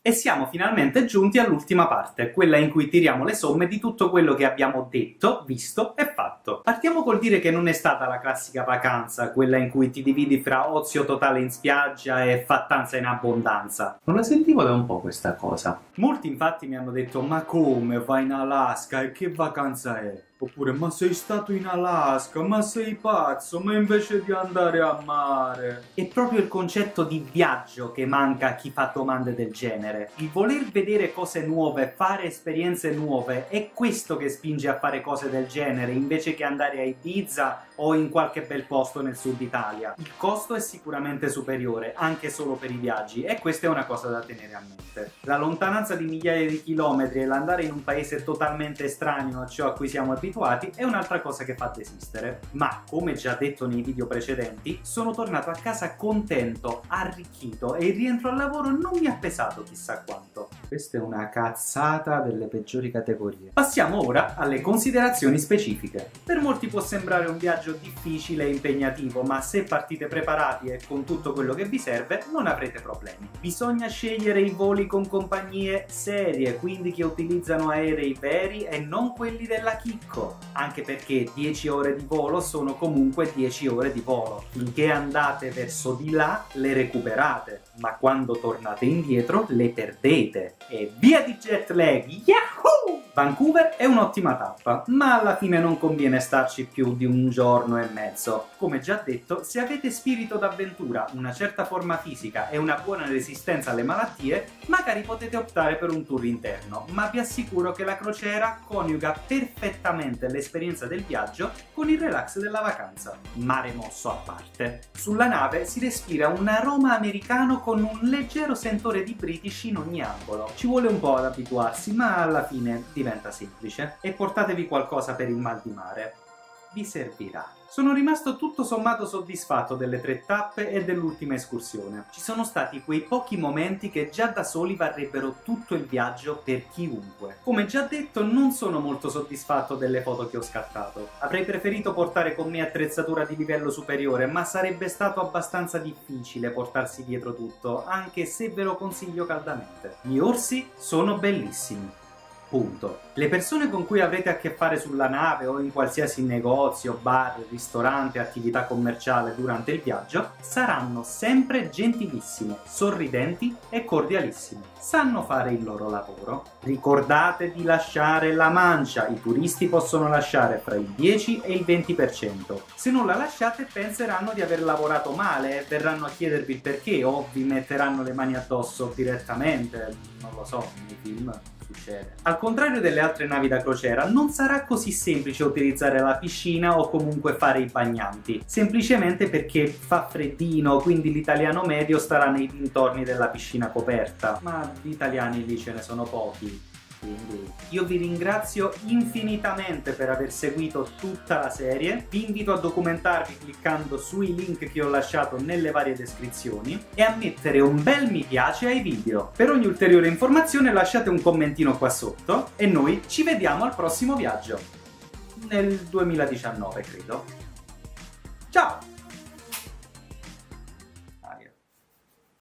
E siamo finalmente giunti all'ultima parte, quella in cui tiriamo le somme di tutto quello che abbiamo detto, visto e fatto. Partiamo col dire che non è stata la classica vacanza, quella in cui ti dividi fra ozio totale in spiaggia e fattanza in abbondanza. Non la sentivo da un po' questa cosa. Molti infatti mi hanno detto: ma come, vai in Alaska e che vacanza è? Oppure: ma sei stato in Alaska, ma sei pazzo, ma invece di andare a mare... È proprio il concetto di viaggio che manca a chi fa domande del genere. Il voler vedere cose nuove, fare esperienze nuove, è questo che spinge a fare cose del genere, invece che andare a Ibiza o in qualche bel posto nel sud Italia. Il costo è sicuramente superiore, anche solo per i viaggi, e questa è una cosa da tenere a mente. La lontananza di migliaia di chilometri e l'andare in un paese totalmente estraneo a ciò a cui siamo abituati è un'altra cosa che fa desistere. Ma, come già detto nei video precedenti, sono tornato a casa contento, arricchito, e il rientro al lavoro non mi ha pesato chissà quanto. Questa è una cazzata delle peggiori categorie. Passiamo ora alle considerazioni specifiche. Per molti può sembrare un viaggio difficile e impegnativo, ma se partite preparati e con tutto quello che vi serve, non avrete problemi. Bisogna scegliere i voli con compagnie serie, quindi che utilizzano aerei veri e non quelli della chicco, anche perché 10 ore di volo sono comunque 10 ore di volo. Finché andate verso di là, le recuperate, ma quando tornate indietro le perdete. E via di jet lag! Yahoo! Vancouver è un'ottima tappa, ma alla fine non conviene starci più di un giorno e mezzo. Come già detto, se avete spirito d'avventura, una certa forma fisica e una buona resistenza alle malattie, magari potete optare per un tour interno, ma vi assicuro che la crociera coniuga perfettamente l'esperienza del viaggio con il relax della vacanza. Mare mosso a parte. Sulla nave si respira un aroma americano con un leggero sentore di British in ogni angolo. Ci vuole un po' ad abituarsi, ma alla fine diventa semplice. E portatevi qualcosa per il mal di mare. Vi servirà. Sono rimasto tutto sommato soddisfatto delle 3 tappe e dell'ultima escursione. Ci sono stati quei pochi momenti che già da soli varrebbero tutto il viaggio per chiunque. Come già detto, non sono molto soddisfatto delle foto che ho scattato. Avrei preferito portare con me attrezzatura di livello superiore, ma sarebbe stato abbastanza difficile portarsi dietro tutto, anche se ve lo consiglio caldamente. Gli orsi sono bellissimi. Punto. Le persone con cui avrete a che fare sulla nave o in qualsiasi negozio, bar, ristorante, attività commerciale durante il viaggio saranno sempre gentilissime, sorridenti e cordialissime. Sanno fare il loro lavoro. Ricordate di lasciare la mancia, i turisti possono lasciare fra il 10 e il 20%. Se non la lasciate penseranno di aver lavorato male e verranno a chiedervi il perché o vi metteranno le mani addosso direttamente, non lo so, nei film. Succede. Al contrario delle altre navi da crociera, non sarà così semplice utilizzare la piscina o comunque fare i bagnanti, semplicemente perché fa freddino, quindi l'italiano medio starà nei dintorni della piscina coperta, ma di italiani lì ce ne sono pochi. Quindi io vi ringrazio infinitamente per aver seguito tutta la serie, vi invito a documentarvi cliccando sui link che ho lasciato nelle varie descrizioni e a mettere un bel mi piace ai video. Per ogni ulteriore informazione lasciate un commentino qua sotto e noi ci vediamo al prossimo viaggio, nel 2019 credo. Ciao!